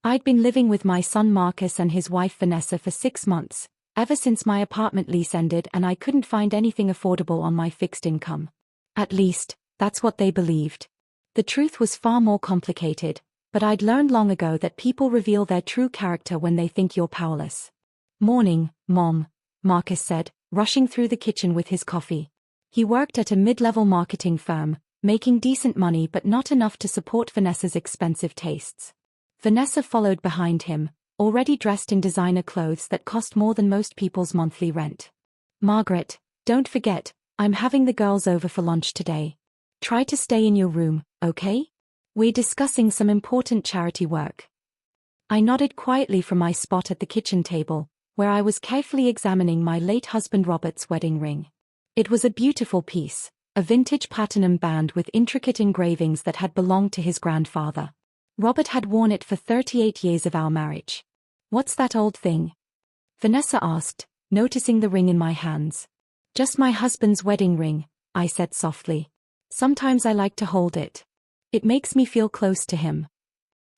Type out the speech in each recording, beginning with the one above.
I'd been living with my son Marcus and his wife Vanessa for 6 months, ever since my apartment lease ended, and I couldn't find anything affordable on my fixed income. At least, that's what they believed. The truth was far more complicated, but I'd learned long ago that people reveal their true character when they think you're powerless. "Morning, Mom," Marcus said, rushing through the kitchen with his coffee. He worked at a mid-level marketing firm, making decent money but not enough to support Vanessa's expensive tastes. Vanessa followed behind him, already dressed in designer clothes that cost more than most people's monthly rent. "Margaret, don't forget, I'm having the girls over for lunch today. Try to stay in your room, okay? We're discussing some important charity work." I nodded quietly from my spot at the kitchen table, where I was carefully examining my late husband Robert's wedding ring. It was a beautiful piece, a vintage platinum band with intricate engravings that had belonged to his grandfather. Robert had worn it for 38 years of our marriage. "What's that old thing?" Vanessa asked, noticing the ring in my hands. "Just my husband's wedding ring," I said softly. "Sometimes I like to hold it. It makes me feel close to him."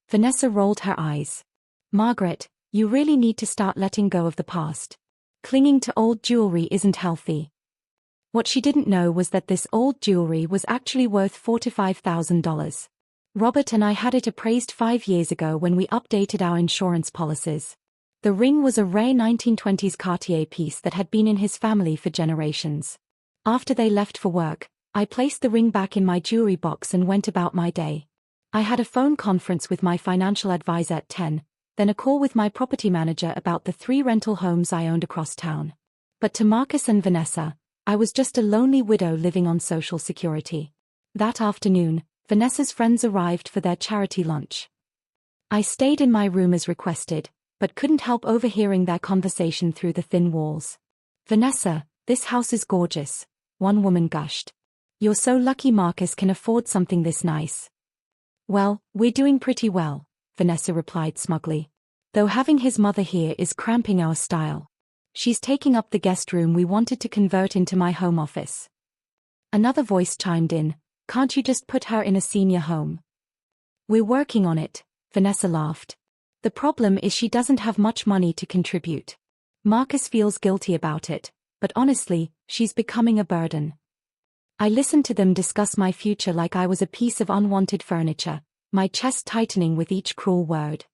Vanessa rolled her eyes. "Margaret, you really need to start letting go of the past. Clinging to old jewelry isn't healthy." What she didn't know was that this old jewelry was actually worth $45,000. Robert and I had it appraised 5 years ago when we updated our insurance policies. The ring was a rare 1920s Cartier piece that had been in his family for generations. After they left for work, I placed the ring back in my jewelry box and went about my day. I had a phone conference with my financial advisor at 10, then a call with my property manager about the 3 rental homes I owned across town. But to Marcus and Vanessa, I was just a lonely widow living on Social Security. That afternoon, Vanessa's friends arrived for their charity lunch. I stayed in my room as requested, but couldn't help overhearing their conversation through the thin walls. "Vanessa, this house is gorgeous," one woman gushed. "You're so lucky Marcus can afford something this nice." "Well, we're doing pretty well," Vanessa replied smugly. "Though having his mother here is cramping our style. She's taking up the guest room we wanted to convert into my home office." Another voice chimed in, "Can't you just put her in a senior home?" "We're working on it," Vanessa laughed. "The problem is she doesn't have much money to contribute. Marcus feels guilty about it, but honestly, she's becoming a burden." I listened to them discuss my future like I was a piece of unwanted furniture, my chest tightening with each cruel word.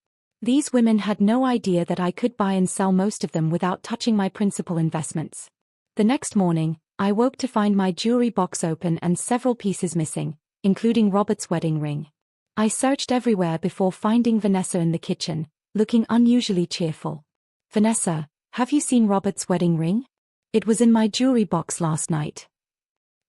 These women had no idea that I could buy and sell most of them without touching my principal investments. The next morning, I woke to find my jewelry box open and several pieces missing, including Robert's wedding ring. I searched everywhere before finding Vanessa in the kitchen, looking unusually cheerful. "Vanessa, have you seen Robert's wedding ring? It was in my jewelry box last night."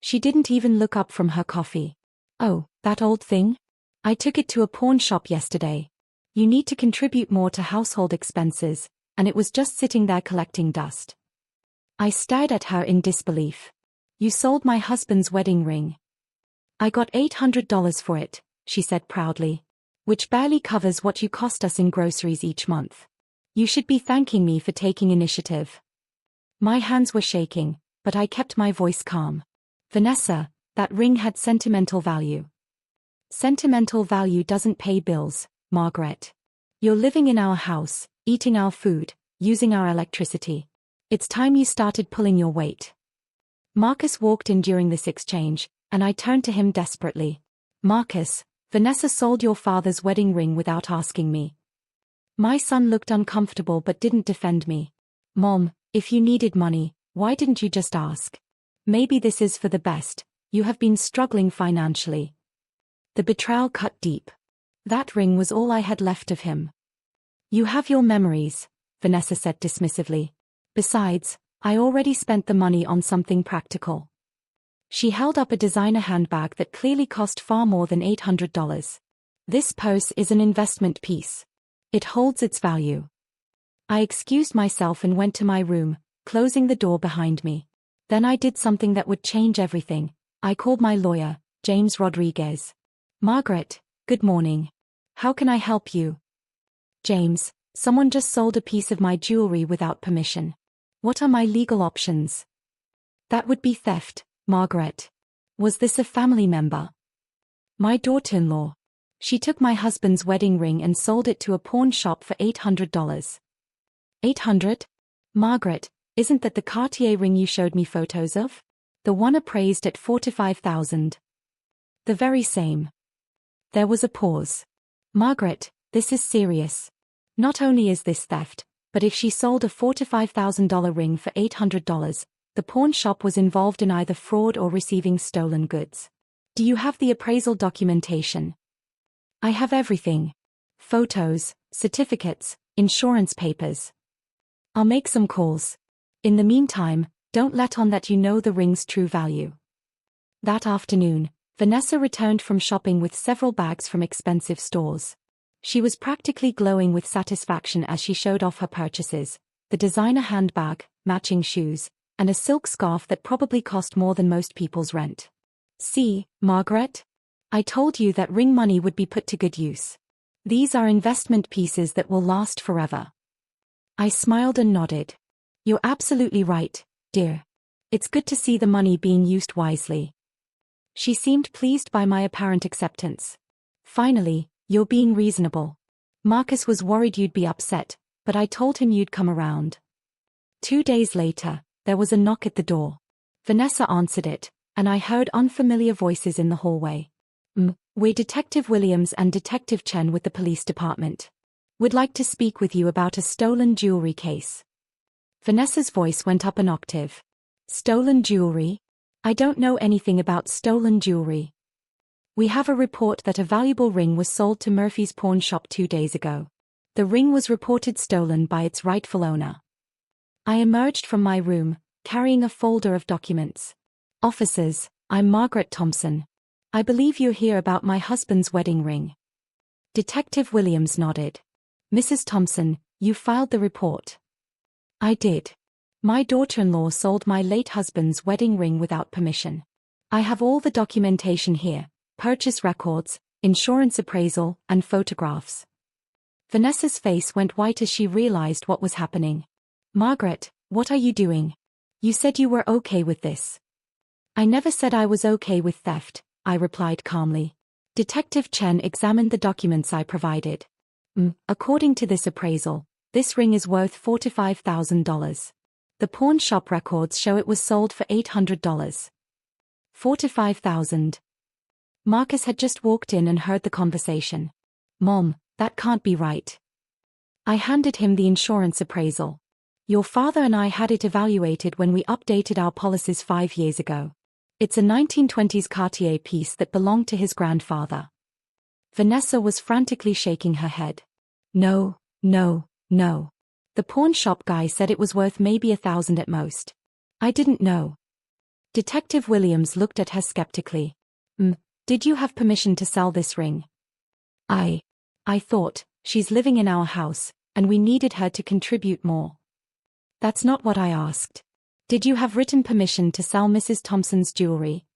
She didn't even look up from her coffee. "Oh, that old thing? I took it to a pawn shop yesterday. You need to contribute more to household expenses, and it was just sitting there collecting dust." I stared at her in disbelief. "You sold my husband's wedding ring." "I got $800 for it," she said proudly. "Which barely covers what you cost us in groceries each month. You should be thanking me for taking initiative." My hands were shaking, but I kept my voice calm. "Vanessa, that ring had sentimental value." "Sentimental value doesn't pay bills, Margaret. You're living in our house, eating our food, using our electricity. It's time you started pulling your weight." Marcus walked in during this exchange, and I turned to him desperately. "Marcus, Vanessa sold your father's wedding ring without asking me." My son looked uncomfortable but didn't defend me. "Mom, if you needed money, why didn't you just ask? Maybe this is for the best. You have been struggling financially." The betrayal cut deep. That ring was all I had left of him. "You have your memories," Vanessa said dismissively. "Besides, I already spent the money on something practical." She held up a designer handbag that clearly cost far more than $800. "This purse is an investment piece. It holds its value." I excused myself and went to my room, closing the door behind me. Then I did something that would change everything. I called my lawyer, James Rodriguez. "Margaret, good morning. How can I help you?" "James, someone just sold a piece of my jewelry without permission. What are my legal options?" "That would be theft, Margaret." "Was this a family member?" "My daughter-in-law. She took my husband's wedding ring and sold it to a pawn shop for $800. 800? Margaret, isn't that the Cartier ring you showed me photos of? The one appraised at $45,000. The very same. There was a pause. Margaret, this is serious. Not only is this theft, but if she sold a $45,000 ring for $800, the pawn shop was involved in either fraud or receiving stolen goods. Do you have the appraisal documentation? I have everything. Photos, certificates, insurance papers. I'll make some calls. In the meantime, don't let on that you know the ring's true value. That afternoon, Vanessa returned from shopping with several bags from expensive stores. She was practically glowing with satisfaction as she showed off her purchases, the designer handbag, matching shoes, and a silk scarf that probably cost more than most people's rent. See, Margaret? I told you that ring money would be put to good use. These are investment pieces that will last forever. I smiled and nodded. You're absolutely right, dear. It's good to see the money being used wisely. She seemed pleased by my apparent acceptance. Finally, you're being reasonable. Marcus was worried you'd be upset, but I told him you'd come around. 2 days later, there was a knock at the door. Vanessa answered it, and I heard unfamiliar voices in the hallway. We're Detective Williams and Detective Chen with the police department. Would like to speak with you about a stolen jewelry case. Vanessa's voice went up an octave. Stolen jewelry? I don't know anything about stolen jewelry. We have a report that a valuable ring was sold to Murphy's pawn shop 2 days ago. The ring was reported stolen by its rightful owner. I emerged from my room, carrying a folder of documents. Officers, I'm Margaret Thompson. I believe you're here about my husband's wedding ring. Detective Williams nodded. Mrs. Thompson, you filed the report. I did. My daughter-in-law sold my late husband's wedding ring without permission. I have all the documentation here, purchase records, insurance appraisal, and photographs. Vanessa's face went white as she realized what was happening. Margaret, what are you doing? You said you were okay with this. I never said I was okay with theft, I replied calmly. Detective Chen examined the documents I provided. According to this appraisal, this ring is worth $45,000. The pawn shop records show it was sold for $800. $45,000. Marcus had just walked in and heard the conversation. Mom, that can't be right. I handed him the insurance appraisal. Your father and I had it evaluated when we updated our policies 5 years ago. It's a 1920s Cartier piece that belonged to his grandfather. Vanessa was frantically shaking her head. No. The pawn shop guy said it was worth maybe $1,000 at most. I didn't know. Detective Williams looked at her skeptically. Did you have permission to sell this ring? I thought, she's living in our house, and we needed her to contribute more. That's not what I asked. Did you have written permission to sell Mrs. Thompson's jewelry?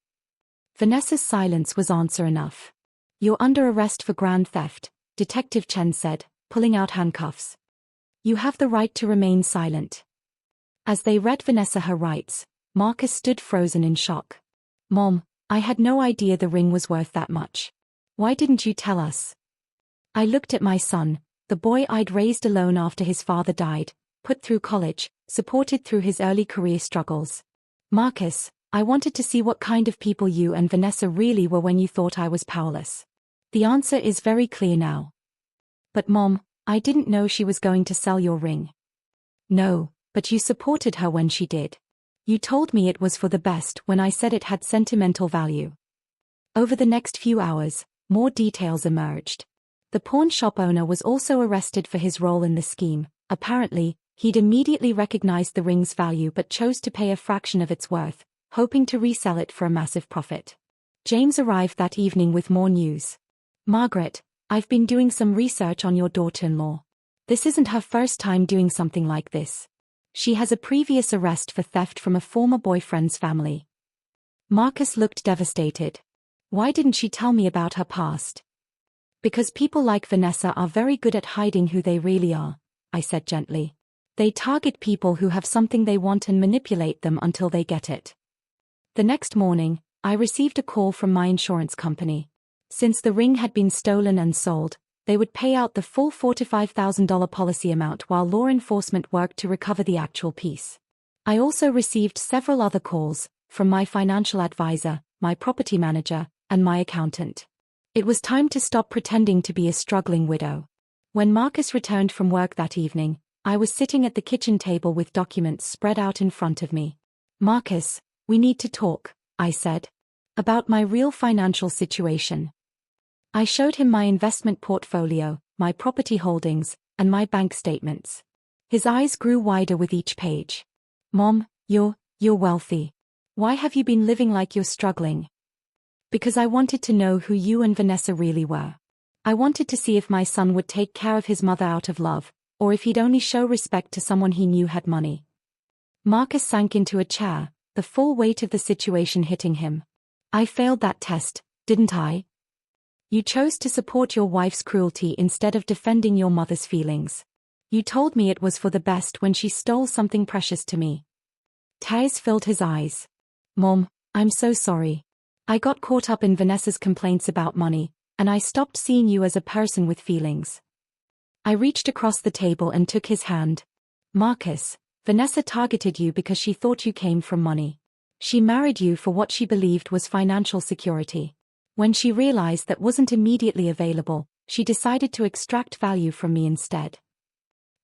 Vanessa's silence was answer enough. You're under arrest for grand theft, Detective Chen said, pulling out handcuffs. You have the right to remain silent. As they read Vanessa her rights, Marcus stood frozen in shock. Mom, I had no idea the ring was worth that much. Why didn't you tell us? I looked at my son, the boy I'd raised alone after his father died, put through college, supported through his early career struggles. Marcus, I wanted to see what kind of people you and Vanessa really were when you thought I was powerless. The answer is very clear now. But Mom, I didn't know she was going to sell your ring. No, but you supported her when she did. You told me it was for the best when I said it had sentimental value. Over the next few hours, more details emerged. The pawn shop owner was also arrested for his role in the scheme. Apparently, he'd immediately recognized the ring's value but chose to pay a fraction of its worth, hoping to resell it for a massive profit. James arrived that evening with more news. Margaret, I've been doing some research on your daughter-in-law. This isn't her first time doing something like this. She has a previous arrest for theft from a former boyfriend's family. Marcus looked devastated. Why didn't she tell me about her past? Because people like Vanessa are very good at hiding who they really are, I said gently. They target people who have something they want and manipulate them until they get it. The next morning, I received a call from my insurance company. Since the ring had been stolen and sold, they would pay out the full $45,000 policy amount while law enforcement worked to recover the actual piece. I also received several other calls, from my financial advisor, my property manager, and my accountant. It was time to stop pretending to be a struggling widow. When Marcus returned from work that evening, I was sitting at the kitchen table with documents spread out in front of me. "Marcus, we need to talk," I said. "About my real financial situation." I showed him my investment portfolio, my property holdings, and my bank statements. His eyes grew wider with each page. "Mom, you're wealthy. Why have you been living like you're struggling?" "Because I wanted to know who you and Vanessa really were. I wanted to see if my son would take care of his mother out of love, or if he'd only show respect to someone he knew had money." Marcus sank into a chair, the full weight of the situation hitting him. "I failed that test, didn't I? You chose to support your wife's cruelty instead of defending your mother's feelings. You told me it was for the best when she stole something precious to me." Tears filled his eyes. "Mom, I'm so sorry. I got caught up in Vanessa's complaints about money, and I stopped seeing you as a person with feelings." I reached across the table and took his hand. "Marcus, Vanessa targeted you because she thought you came from money. She married you for what she believed was financial security. When she realized that wasn't immediately available, she decided to extract value from me instead."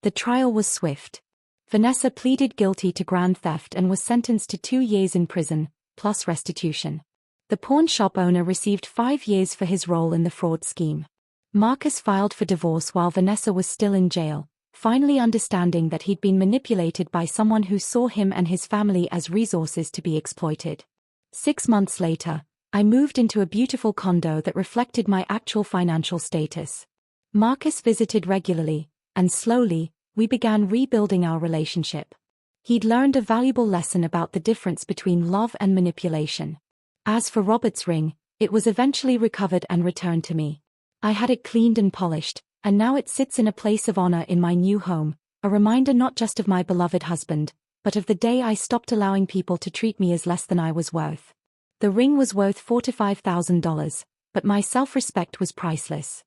The trial was swift. Vanessa pleaded guilty to grand theft and was sentenced to 2 years in prison, plus restitution. The pawn shop owner received 5 years for his role in the fraud scheme. Marcus filed for divorce while Vanessa was still in jail, finally understanding that he'd been manipulated by someone who saw him and his family as resources to be exploited. 6 months later, I moved into a beautiful condo that reflected my actual financial status. Marcus visited regularly, and slowly, we began rebuilding our relationship. He'd learned a valuable lesson about the difference between love and manipulation. As for Robert's ring, it was eventually recovered and returned to me. I had it cleaned and polished, and now it sits in a place of honor in my new home, a reminder not just of my beloved husband, but of the day I stopped allowing people to treat me as less than I was worth. The ring was worth $45,000, but my self-respect was priceless.